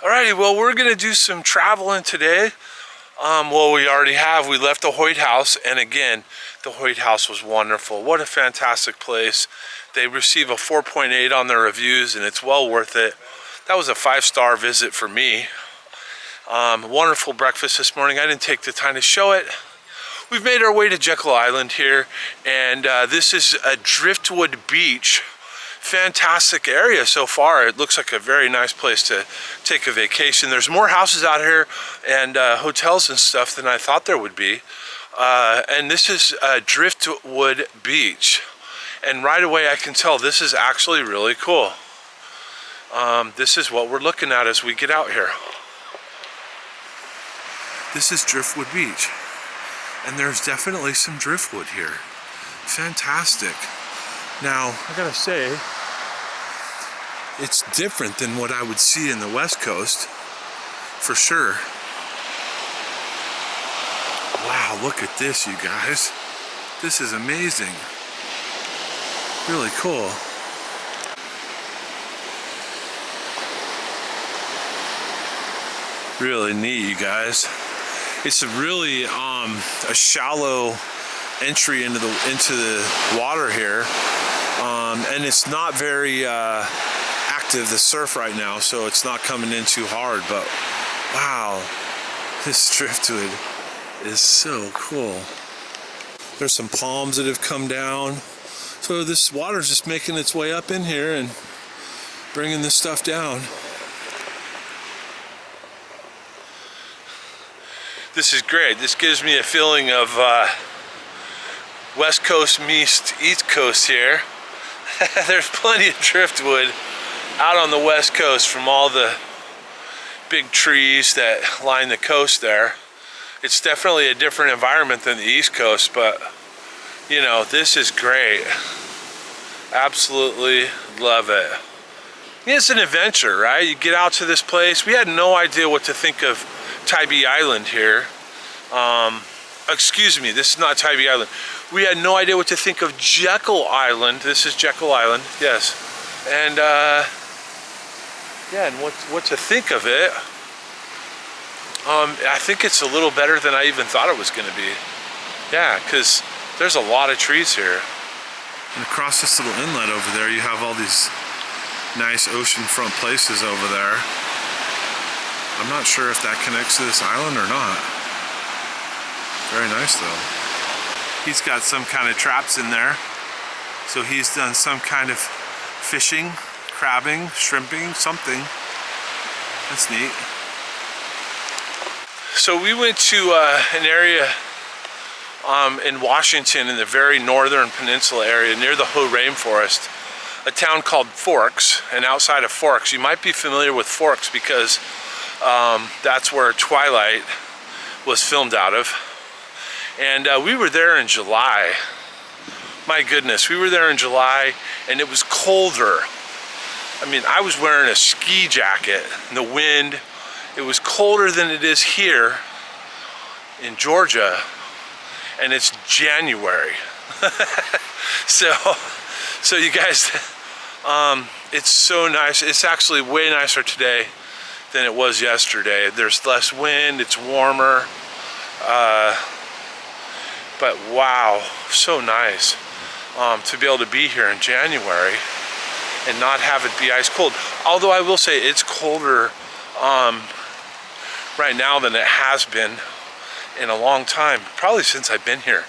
Alrighty, well, we're gonna do some traveling today. Well, we already have. We left the Hyat House, and again, the Hyat House was wonderful. What a fantastic place. They receive a 4.8 on their reviews, and it's well worth it. That was a 5-star visit for me. Wonderful breakfast this morning. I didn't take the time to show it. We've made our way to Jekyll Island here, and this is a Driftwood beach. Fantastic area so far. It looks like a very nice place to take a vacation. There's more houses out here and hotels and stuff than I thought there would be. And this is Driftwood Beach. And right away I can tell this is actually really cool. This is what we're looking at as we get out here. This is Driftwood Beach. And there's definitely some driftwood here. Fantastic. Now, I gotta say, it's different than what I would see in the West Coast, for sure. Wow, look at this, you guys. This is amazing. Really cool. Really neat, you guys. It's a really a shallow entry into the water here, and it's not very active, the surf right now, so it's not coming in too hard. But wow, this driftwood is so cool. There's some palms that have come down, so this water's just making its way up in here and bringing this stuff down. This is great. This gives me a feeling of West Coast meets East Coast here. There's plenty of driftwood out on the West Coast from all the big trees that line the coast there. It's definitely a different environment than the East Coast, but you know, this is great. Absolutely love it. It's an adventure, right? You get out to this place. We had no idea what to think of Tybee Island here. Excuse me, this is not Tybee Island. We had no idea what to think of Jekyll Island. This is Jekyll Island, yes. And yeah, and what to think of it. I think it's a little better than I even thought it was gonna be. Yeah, because there's a lot of trees here. And across this little inlet over there, you have all these nice oceanfront places over there. I'm not sure if that connects to this island or not. Very nice though. He's got some kind of traps in there. So he's done some kind of fishing, crabbing, shrimping, something. That's neat. So we went to an area in Washington, in the very northern peninsula area near the Hoh Rainforest, a town called Forks. And outside of Forks, you might be familiar with Forks because that's where Twilight was filmed out of. And we were there in July. My goodness, we were there in July and it was colder. I mean, I was wearing a ski jacket in the wind. It was colder than it is here in Georgia, and it's January. So you guys, it's so nice. It's actually way nicer today than it was yesterday. There's less wind, it's warmer, but wow, so nice to be able to be here in January and not have it be ice cold. Although I will say it's colder right now than it has been in a long time, probably since I've been here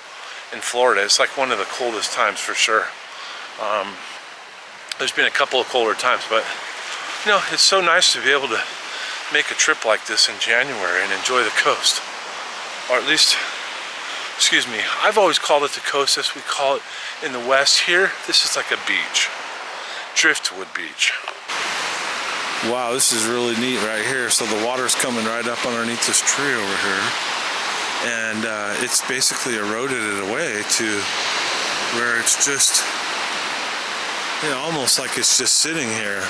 in Florida. It's like one of the coldest times for sure. There's been a couple of colder times, but you know, it's so nice to be able to make a trip like this in January and enjoy the coast. Or at least, excuse me, I've always called it the coast as we call it in the West. Here, this is like a beach. Driftwood Beach. Wow, this is really neat right here. So the water's coming right up underneath this tree over here. And it's basically eroded it away to where it's just, you know, almost like it's just sitting here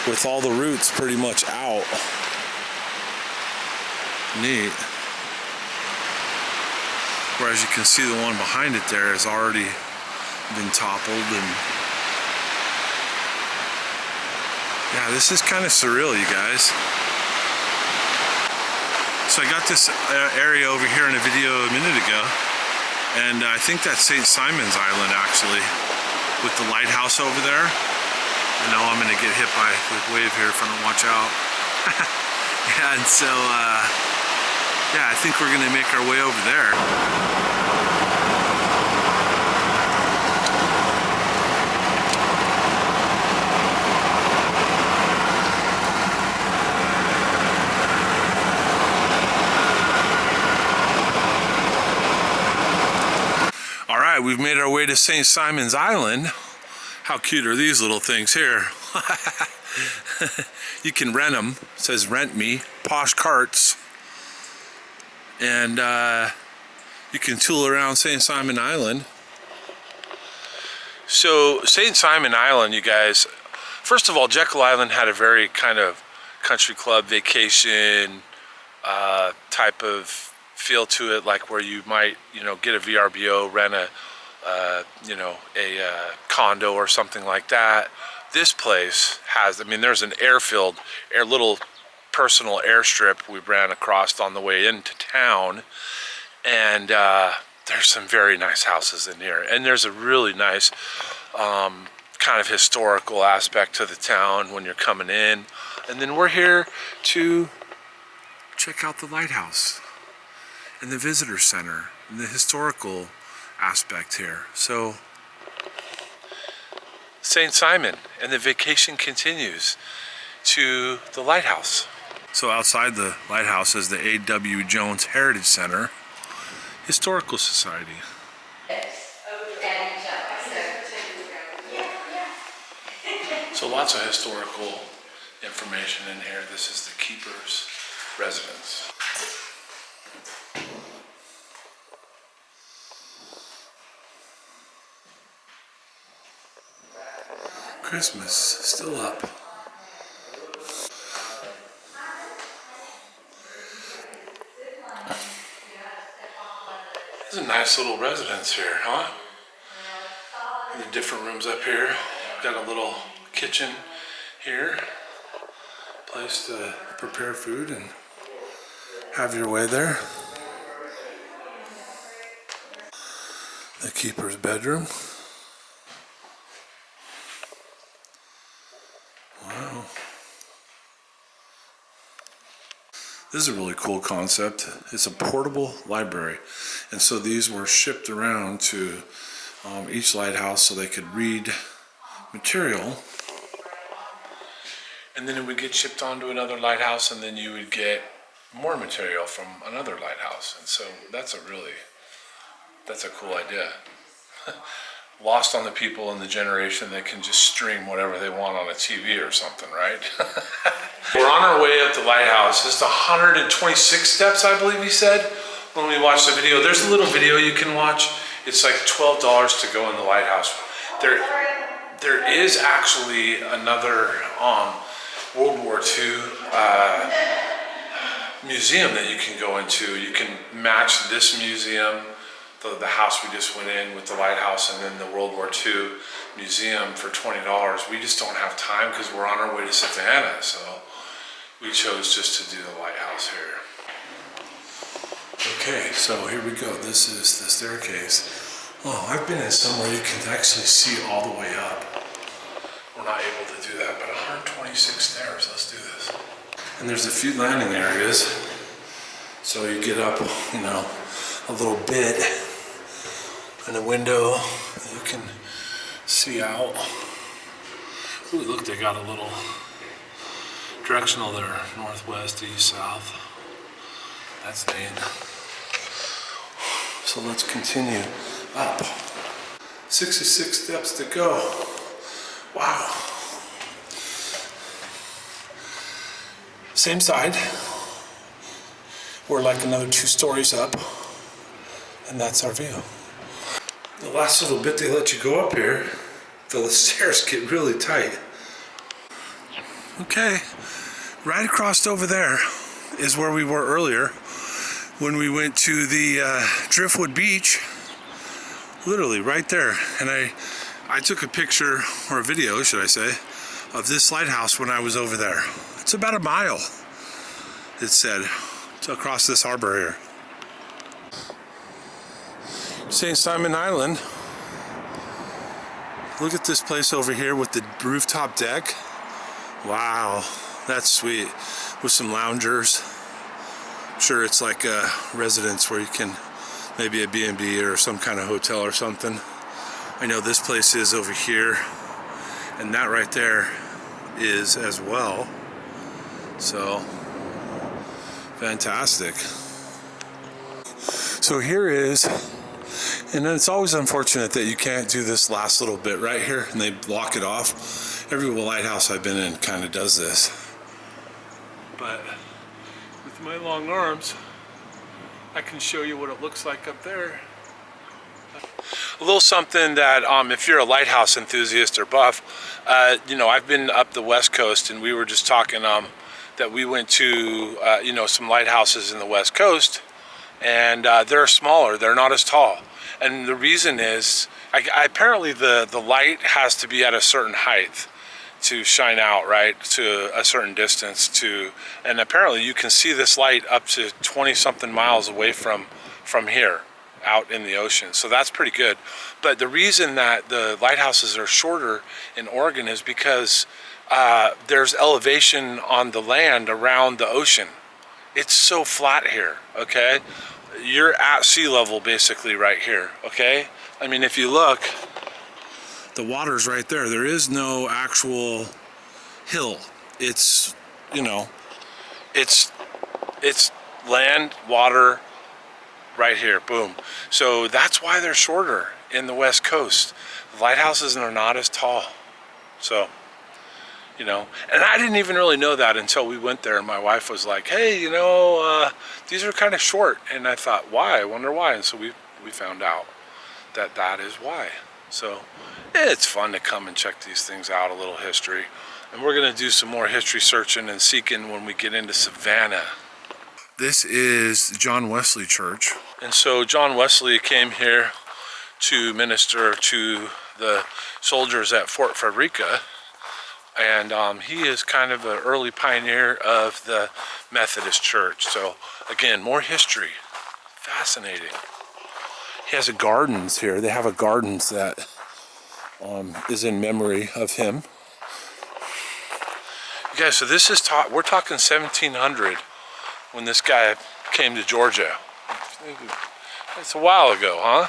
with all the roots pretty much out. Neat. Whereas you can see the one behind it there has already been toppled. And yeah, this is kind of surreal, you guys. So I got this area over here in a video a minute ago, and I think that's St. Simon's Island actually, with the lighthouse over there. I know I'm gonna get hit by the wave here if I don't watch out. Yeah, and so yeah, I think we're gonna make our way over there. All right, we've made our way to St. Simon's Island. How cute are these little things here? You can rent them. It says rent me, posh carts. And you can tool around St. Simon Island. So St. Simon Island, you guys, first of all, Jekyll Island had a very kind of country club vacation type of feel to it, like where you might, you know, get a VRBO, rent a condo or something like that. This place has, I mean, there's an little personal airstrip we ran across on the way into town, and there's some very nice houses in here, and there's a really nice kind of historical aspect to the town when you're coming in. And then we're here to check out the lighthouse and the visitor center and the historical aspect here. So St. Simon, and the vacation continues to the lighthouse. So outside the lighthouse is the A.W. Jones Heritage Center Historical Society. So lots of historical information in here. This is the keeper's residence. Christmas still up. This is a nice little residence here, huh? The different rooms up here. Got a little kitchen here. Place to prepare food and have your way there. The keeper's bedroom. Wow. This is a really cool concept. It's a portable library. And so these were shipped around to each lighthouse so they could read material. And then it would get shipped on to another lighthouse, and then you would get more material from another lighthouse. And so that's a cool idea. Lost on the people in the generation that can just stream whatever they want on a TV or something, right? We're on our way up the lighthouse. It's 126 steps, I believe he said, when we watched the video. There's a little video you can watch. It's like $12 to go in the lighthouse. There is actually another World War II museum that you can go into. You can match this museum, the house we just went in with the lighthouse, and then the World War II museum for $20. We just don't have time because we're on our way to Savannah, so we chose just to do the lighthouse here. Okay, so here we go. This is the staircase. Oh, I've been in somewhere you can actually see all the way up. We're not able to do that, but 126 stairs. Let's do this. And there's a few landing areas, so you get up, you know, a little bit, and a window that you can see out. Ooh, look, they got a little directional there, northwest, east, south. That's neat. So let's continue up. 66 steps to go. Wow. Same side. We're like another 2 stories up, and that's our view. The last little bit they let you go up here, the stairs get really tight. Okay, right across over there is where we were earlier when we went to the Driftwood beach. Literally right there. And I took a picture, or a video should I say, of this lighthouse when I was over there. It's about a mile, it said. across this harbor here. St. Simon Island. Look at this place over here with the rooftop deck. Wow, that's sweet. With some loungers. I'm sure it's like a residence where you can, maybe a B&B or some kind of hotel or something. I know this place is over here, and that right there is as well. So, fantastic. So here is, and it's always unfortunate that you can't do this last little bit right here and they block it off. Every lighthouse I've been in kind of does this. But with my long arms, I can show you what it looks like up there. A little something that if you're a lighthouse enthusiast or buff, you know, I've been up the West Coast, and we were just talking that we went to you know, some lighthouses in the West Coast, and they're smaller, they're not as tall. And the reason is, apparently the light has to be at a certain height to shine out, right, to a certain distance and apparently you can see this light up to 20 something miles away from here out in the ocean. So that's pretty good. But the reason that the lighthouses are shorter in Oregon is because there's elevation on the land around the ocean. It's so flat here, okay? You're at sea level basically right here, okay? I mean, if you look, the water's right there. There is no actual hill. It's, you know, it's land, water, right here, boom. So that's why they're shorter in the West Coast. The lighthouses are not as tall. So, you know, and I didn't even really know that until we went there, and my wife was like, hey, you know, these are kind of short. And I thought, why? I wonder why. And so we found out that that is why. So it's fun to come and check these things out, a little history. And we're going to do some more history searching and seeking when we get into Savannah. This is John Wesley Church. And so John Wesley came here to minister to the soldiers at Fort Frederica. And he is kind of an early pioneer of the Methodist Church. So again, more history. Fascinating. He has a gardens here. They have a gardens that is in memory of him. You guys, so this is we're talking 1700 when this guy came to Georgia. It's a while ago, huh?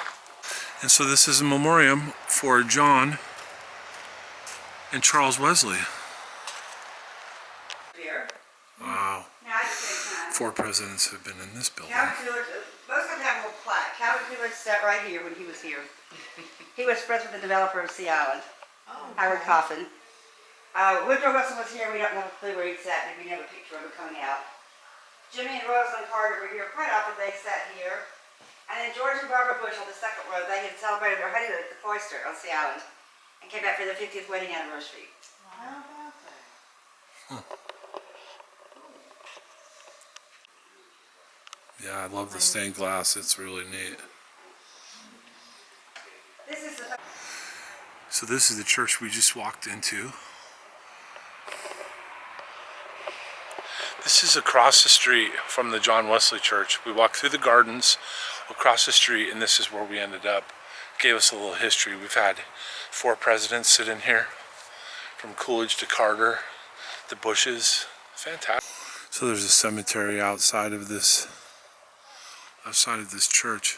And so this is a memoriam for John and Charles Wesley. Wow. 4 presidents have been in this building. Most of them have a little plaque. Calvin Coolidge sat right here when he was here. He was friends with the developer of Sea Island, Howard Coffin. Woodrow Wilson was here. We don't have a clue where he sat, but we have a picture of him coming out. Jimmy and Rosalind Carter were here quite often. They sat here. And then George and Barbara Bush on the second row, they had celebrated their honeymoon at the Cloister on Sea Island and came back for their 50th wedding anniversary. How about that? Yeah, I love the stained glass. It's really neat. So this is the church we just walked into. This is across the street from the John Wesley Church. We walked through the gardens, across the street, and this is where we ended up. Gave us a little history. We've had 4 presidents sit in here, from Coolidge to Carter, the Bushes. Fantastic. So there's a cemetery outside of this church.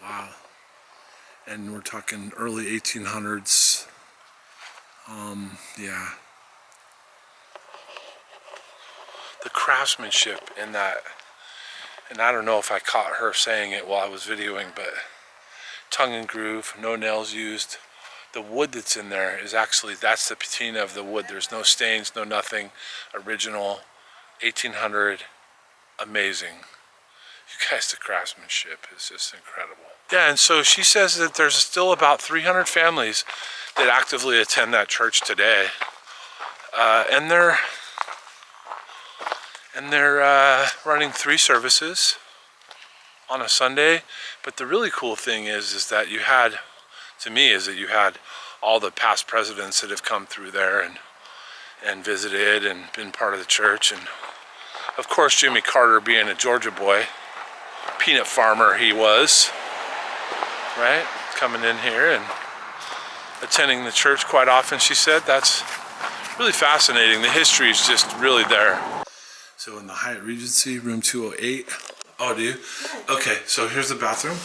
Wow. And we're talking early 1800s. Yeah. The craftsmanship in that, and I don't know if I caught her saying it while I was videoing, but tongue and groove, no nails used. The wood that's in there is actually, that's the patina of the wood. There's no stains, no nothing. Original, 1800, amazing. You guys, the craftsmanship is just incredible. Yeah, and so she says that there's still about 300 families that actively attend that church today. And they're running 3 services on a Sunday. But the really cool thing is that you had, to me, is that you had all the past presidents that have come through there and visited and been part of the church. And Of course, Jimmy Carter being a Georgia boy, peanut farmer he was, right? Coming in here and attending the church quite often, she said. That's really fascinating. The history is just really there. So in the Hyatt Regency, room 208. Oh, do you? Okay, so here's the bathroom.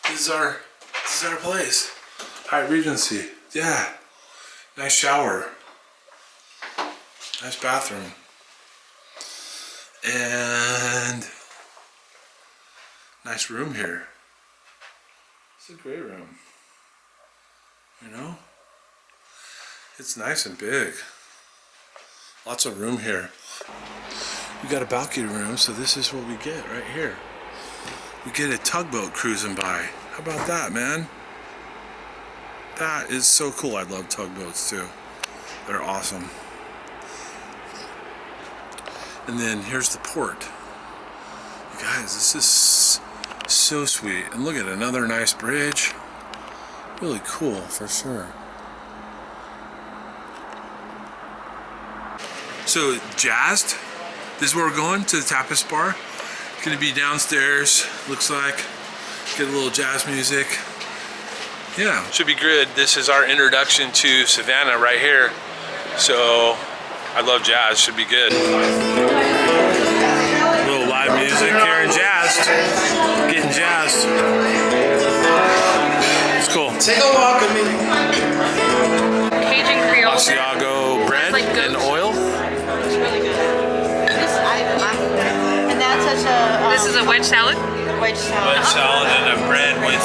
This is our place. Hyatt Regency. Yeah. Nice shower. Nice bathroom. And nice room here. It's a great room. You know? It's nice and big. Lots of room here. We got a balcony room, so this is what we get right here. We get a tugboat cruising by. How about that, man? That is so cool. I love tugboats too. They're awesome. And then here's the port. You guys, this is so sweet. And look at another nice bridge. Really cool, for sure. So, jazzed. This is where we're going, to the tapas bar. Gonna be downstairs, looks like. Get a little jazz music. Yeah, should be good. This is our introduction to Savannah right here. So, I love jazz, should be good. A little live music here and jazzed. Getting jazzed. It's cool. Take a walk with me. Cajun Creole. Asiago bread like and oil. It's really good. And that's such a This is a wedge salad. wedge salad. Wedge salad and a bread with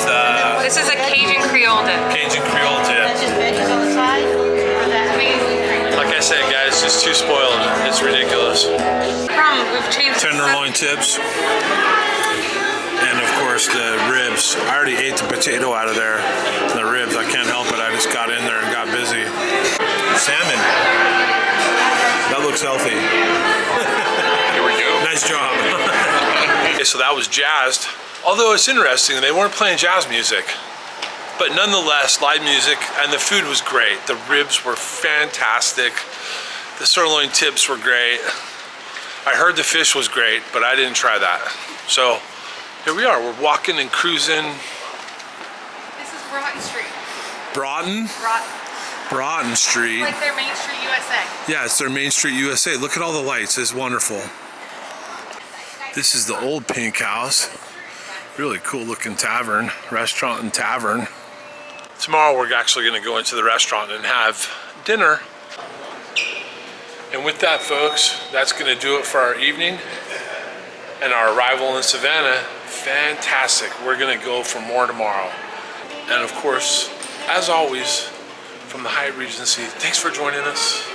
This is a Cajun Creole dip. Cajun Creole dip. That's just veggies on the side. Or that Like I said, guys, just too spoiled. It's ridiculous. We've changed Tenderloin tips. And of course the ribs. I already ate the potato out of there. The ribs, I can't help it. I just got in there and got busy. Salmon. That looks healthy. Here we go. Nice job. Okay, so that was jazzed. Although it's interesting, they weren't playing jazz music. But nonetheless, live music, and the food was great. The ribs were fantastic. The sirloin tips were great. I heard the fish was great, but I didn't try that. So here we are, we're walking and cruising. This is Broughton Street. Broughton? Broughton. Broughton Street. Like their Main Street USA. Yeah, it's their Main Street USA. Look at all the lights, it's wonderful. This is the old Pink House. Really cool looking tavern, restaurant and tavern. Tomorrow we're actually gonna go into the restaurant and have dinner. And with that, folks, that's gonna do it for our evening and our arrival in Savannah. Fantastic. We're gonna go for more tomorrow. And of course, as always, from the Hyatt Regency, thanks for joining us.